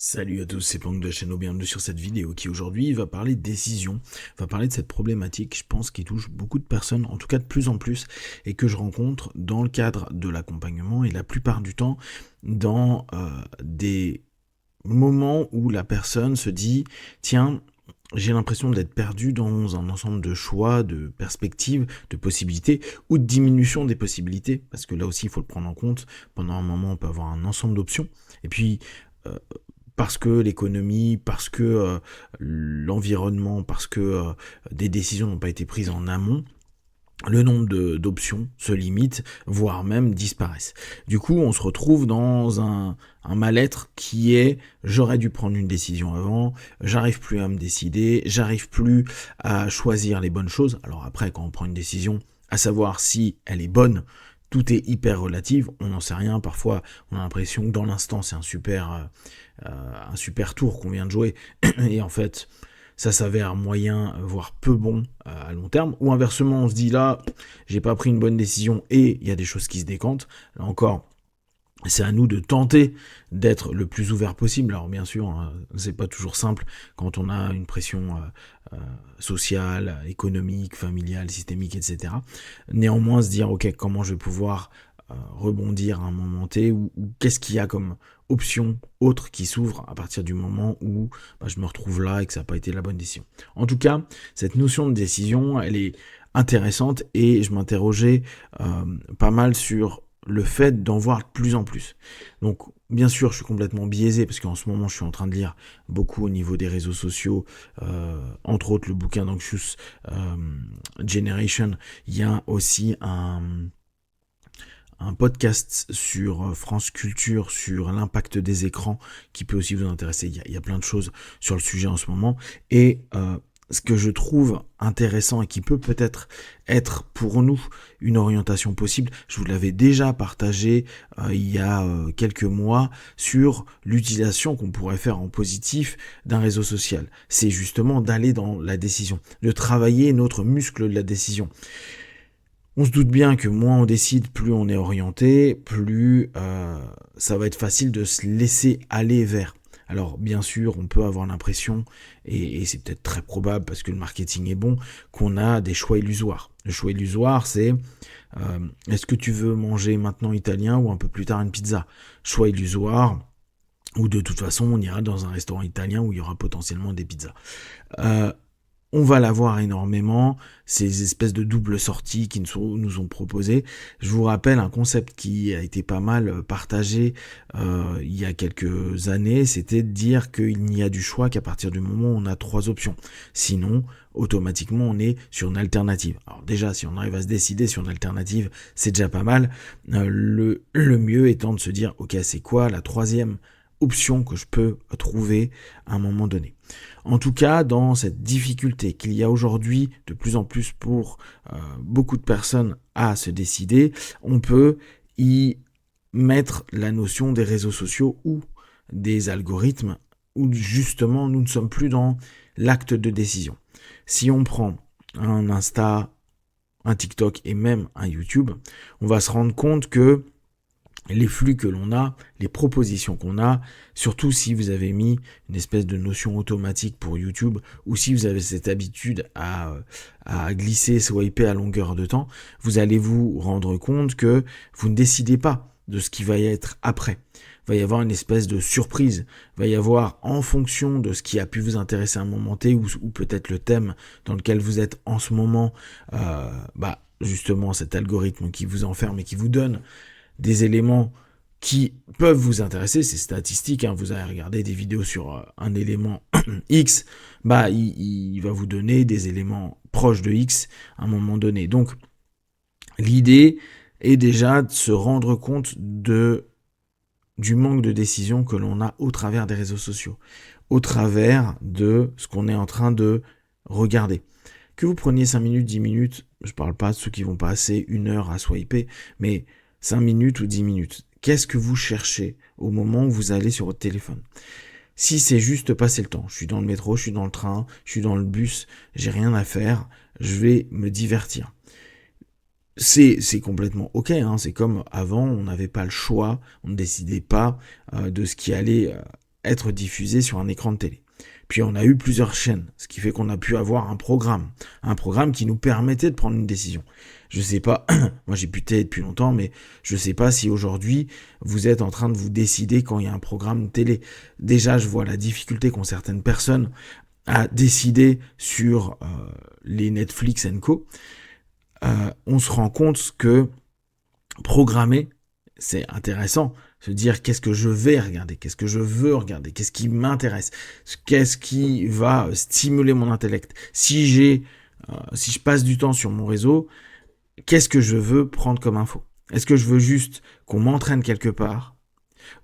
Salut à tous, c'est Planck de la chaîne, bienvenue sur cette vidéo qui aujourd'hui va parler de décision, va parler de cette problématique, je pense, qui touche beaucoup de personnes, en tout cas de plus en plus, et que je rencontre dans le cadre de l'accompagnement et la plupart du temps dans des moments où la personne se dit, tiens, j'ai l'impression d'être perdu dans un ensemble de choix, de perspectives, de possibilités, ou de diminution des possibilités, parce que là aussi il faut le prendre en compte, pendant un moment on peut avoir un ensemble d'options, et puis euh, parce que l'économie, parce que l'environnement, parce que des décisions n'ont pas été prises en amont, le nombre d'options se limite, voire même disparaissent. Du coup, on se retrouve dans un mal-être qui est j'aurais dû prendre une décision avant, j'arrive plus à me décider, j'arrive plus à choisir les bonnes choses. Alors après, quand on prend une décision, à savoir si elle est bonne, tout est hyper relatif, on n'en sait rien. Parfois, on a l'impression que dans l'instant, c'est un super tour qu'on vient de jouer, et en fait, ça s'avère moyen, voire peu bon à long terme, ou inversement, on se dit là, j'ai pas pris une bonne décision et il y a des choses qui se décantent. Là encore, c'est à nous de tenter d'être le plus ouvert possible. Alors bien sûr, c'est pas toujours simple quand on a une pression sociale, économique, familiale, systémique, etc. Néanmoins, se dire ok, comment je vais pouvoir rebondir à un moment T, ou qu'est-ce qu'il y a comme option autre qui s'ouvre à partir du moment où je me retrouve là et que ça n'a pas été la bonne décision. En tout cas, cette notion de décision, elle est intéressante et je m'interrogeais pas mal sur le fait d'en voir de plus en plus. Donc, bien sûr, je suis complètement biaisé parce qu'en ce moment, je suis en train de lire beaucoup au niveau des réseaux sociaux, entre autres le bouquin d'Anxious Generation. Il y a aussi un podcast sur France Culture sur l'impact des écrans qui peut aussi vous intéresser. Il y a plein de choses sur le sujet en ce moment. Et ce que je trouve intéressant et qui peut peut-être être pour nous une orientation possible, je vous l'avais déjà partagé il y a quelques mois sur l'utilisation qu'on pourrait faire en positif d'un réseau social. C'est justement d'aller dans la décision, de travailler notre muscle de la décision. On se doute bien que moins on décide, plus on est orienté, plus ça va être facile de se laisser aller vers. Alors bien sûr, on peut avoir l'impression, et c'est peut-être très probable parce que le marketing est bon, qu'on a des choix illusoires. Le choix illusoire, c'est est-ce que tu veux manger maintenant italien ou un peu plus tard une pizza? Choix illusoire, ou de toute façon on ira dans un restaurant italien où il y aura potentiellement des pizzas. On va l'avoir énormément, ces espèces de doubles sorties qui nous ont proposées. Je vous rappelle un concept qui a été pas mal partagé il y a quelques années, c'était de dire qu'il n'y a du choix qu'à partir du moment où on a 3 options. Sinon, automatiquement, on est sur une alternative. Alors déjà, si on arrive à se décider sur une alternative, c'est déjà pas mal. Le mieux étant de se dire, ok, c'est quoi la troisième option que je peux trouver à un moment donné. En tout cas, dans cette difficulté qu'il y a aujourd'hui de plus en plus pour beaucoup de personnes à se décider, on peut y mettre la notion des réseaux sociaux ou des algorithmes où justement nous ne sommes plus dans l'acte de décision. Si on prend un Insta, un TikTok et même un YouTube, on va se rendre compte que les flux que l'on a, les propositions qu'on a, surtout si vous avez mis une espèce de notion automatique pour YouTube, ou si vous avez cette habitude à glisser, swiper à longueur de temps, vous allez vous rendre compte que vous ne décidez pas de ce qui va y être après. Il va y avoir une espèce de surprise, il va y avoir en fonction de ce qui a pu vous intéresser à un moment T, ou peut-être le thème dans lequel vous êtes en ce moment, justement cet algorithme qui vous enferme et qui vous donne des éléments qui peuvent vous intéresser, c'est statistique, hein, vous allez regarder des vidéos sur un élément X, il va vous donner des éléments proches de X à un moment donné. Donc, l'idée est déjà de se rendre compte du manque de décision que l'on a au travers des réseaux sociaux, au travers de ce qu'on est en train de regarder. Que vous preniez 5 minutes, 10 minutes, je parle pas de ceux qui vont passer 1 heure à swiper, mais 5 minutes ou 10 minutes. Qu'est-ce que vous cherchez au moment où vous allez sur votre téléphone? Si c'est juste passer le temps, je suis dans le métro, je suis dans le train, je suis dans le bus, j'ai rien à faire, je vais me divertir. C'est complètement ok, hein, c'est comme avant, on n'avait pas le choix, on ne décidait pas de ce qui allait être diffusé sur un écran de télé. Puis on a eu plusieurs chaînes, ce qui fait qu'on a pu avoir un programme qui nous permettait de prendre une décision. Je sais pas, moi j'ai pu télé depuis longtemps, mais je sais pas si aujourd'hui vous êtes en train de vous décider quand il y a un programme télé. Déjà, je vois la difficulté qu'ont certaines personnes à décider sur les Netflix & Co. On se rend compte que programmer, c'est intéressant. Se dire qu'est-ce que je vais regarder, qu'est-ce que je veux regarder, qu'est-ce qui m'intéresse, qu'est-ce qui va stimuler mon intellect. Si je passe du temps sur mon réseau, qu'est-ce que je veux prendre comme info? Est-ce que je veux juste qu'on m'entraîne quelque part?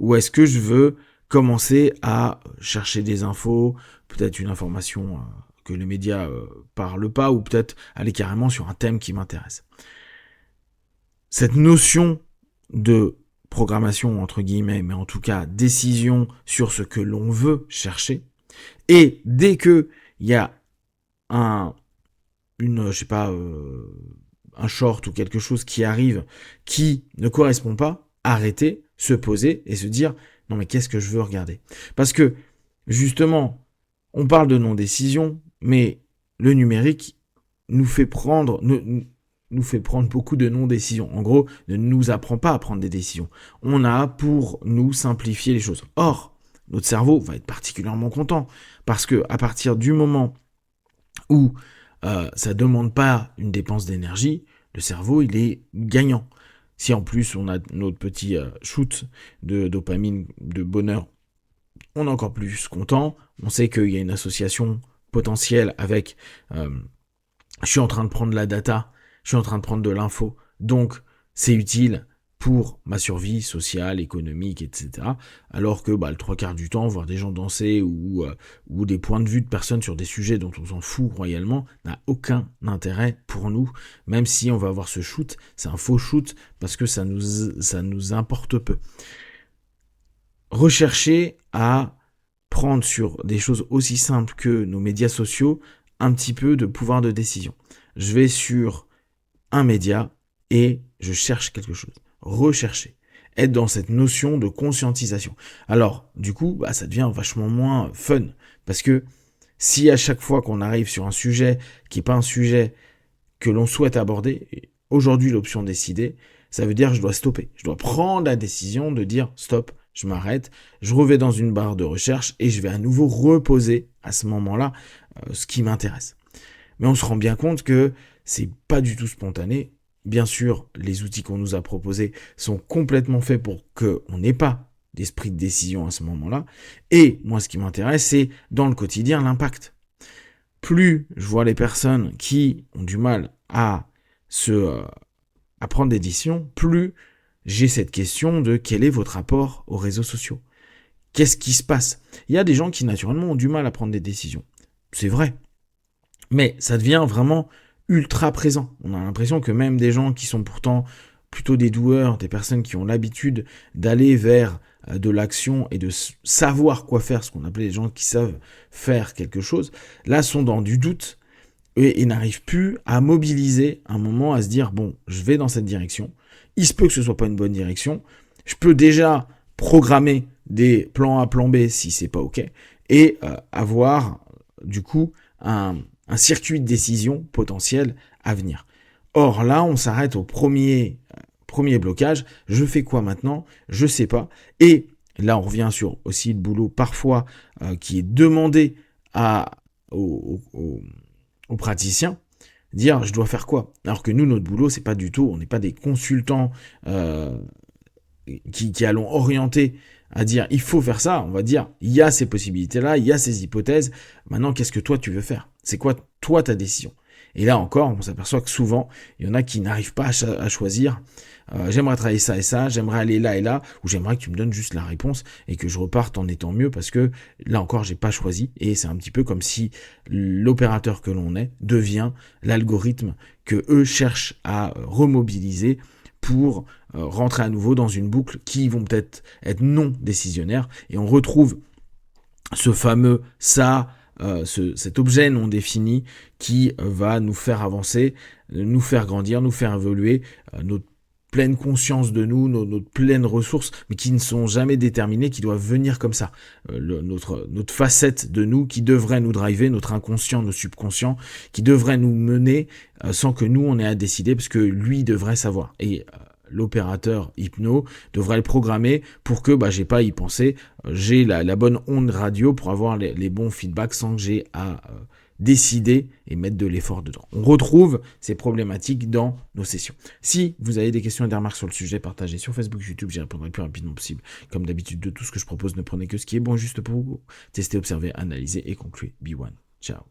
Ou est-ce que je veux commencer à chercher des infos, peut-être une information que les médias parlent pas, ou peut-être aller carrément sur un thème qui m'intéresse? Cette notion de programmation, entre guillemets, mais en tout cas décision sur ce que l'on veut chercher, et dès que il y a un short ou quelque chose qui arrive qui ne correspond pas, arrêter, se poser et se dire non mais qu'est-ce que je veux regarder? Parce que justement, on parle de non-décision, mais le numérique nous fait prendre beaucoup de non-décisions. En gros, ne nous apprend pas à prendre des décisions. On a pour nous simplifier les choses. Or, notre cerveau va être particulièrement content parce que à partir du moment où ça ne demande pas une dépense d'énergie, le cerveau, il est gagnant. Si en plus on a notre petit shoot de dopamine, de bonheur, on est encore plus content. On sait qu'il y a une association potentielle avec je suis en train de prendre la data, je suis en train de prendre de l'info, donc c'est utile pour ma survie sociale, économique, etc. Alors que le 3/4 du temps, voir des gens danser ou des points de vue de personnes sur des sujets dont on s'en fout royalement n'a aucun intérêt pour nous, même si on va avoir ce shoot, c'est un faux shoot parce que ça nous importe peu. Rechercher à prendre sur des choses aussi simples que nos médias sociaux un petit peu de pouvoir de décision. Je vais sur un média et je cherche quelque chose. Rechercher. Être dans cette notion de conscientisation. Alors, du coup, ça devient vachement moins fun. Parce que si à chaque fois qu'on arrive sur un sujet qui n'est pas un sujet que l'on souhaite aborder, aujourd'hui l'option décider, ça veut dire que je dois stopper. Je dois prendre la décision de dire stop, je m'arrête, je reviens dans une barre de recherche et je vais à nouveau reposer à ce moment-là ce qui m'intéresse. Mais on se rend bien compte que c'est pas du tout spontané. Bien sûr, les outils qu'on nous a proposés sont complètement faits pour qu'on n'ait pas d'esprit de décision à ce moment-là. Et moi, ce qui m'intéresse, c'est dans le quotidien l'impact. Plus je vois les personnes qui ont du mal à prendre des décisions, plus j'ai cette question de quel est votre rapport aux réseaux sociaux. Qu'est-ce qui se passe? Il y a des gens qui naturellement ont du mal à prendre des décisions. C'est vrai. Mais ça devient vraiment ultra présent. On a l'impression que même des gens qui sont pourtant plutôt des doueurs, des personnes qui ont l'habitude d'aller vers de l'action et de savoir quoi faire, ce qu'on appelait les gens qui savent faire quelque chose, là sont dans du doute et n'arrivent plus à mobiliser un moment, à se dire bon, je vais dans cette direction, il se peut que ce soit pas une bonne direction, je peux déjà programmer des plans A, plan B si c'est pas ok, et avoir du coup un circuit de décision potentiel à venir. Or là, on s'arrête au premier blocage. Je fais quoi maintenant? Je sais pas. Et là, on revient sur aussi le boulot parfois qui est demandé aux praticiens. Dire je dois faire quoi? Alors que nous, notre boulot, c'est pas du tout. On n'est pas des consultants qui allons orienter à dire il faut faire ça. On va dire il y a ces possibilités-là, il y a ces hypothèses. Maintenant, qu'est-ce que toi tu veux faire? C'est quoi toi ta décision? Et là encore, on s'aperçoit que souvent, il y en a qui n'arrivent pas à choisir. J'aimerais travailler ça et ça, j'aimerais aller là et là, ou j'aimerais que tu me donnes juste la réponse et que je reparte en étant mieux parce que là encore, j'ai pas choisi. Et c'est un petit peu comme si l'opérateur que l'on est devient l'algorithme que eux cherchent à remobiliser pour rentrer à nouveau dans une boucle qui vont peut-être être non décisionnaires. Et on retrouve ce fameux ça, cet objet non défini qui va nous faire avancer, nous faire grandir, nous faire évoluer, notre pleine conscience de nous, notre pleine ressource, mais qui ne sont jamais déterminées, qui doivent venir comme ça. Notre facette de nous qui devrait nous driver, notre inconscient, nos subconscients, qui devrait nous mener sans que nous on ait à décider, parce que lui devrait savoir. Et l'opérateur hypno devrait le programmer pour que j'ai pas à y penser, j'ai la bonne onde radio pour avoir les bons feedbacks sans que j'ai à décider et mettre de l'effort dedans. On retrouve ces problématiques dans nos sessions. Si vous avez des questions et des remarques sur le sujet, partagez sur Facebook, YouTube, j'y répondrai le plus rapidement possible. Comme d'habitude, de tout ce que je propose, ne prenez que ce qui est bon juste pour vous. Testez, observez, analysez et concluez. Be one. Ciao.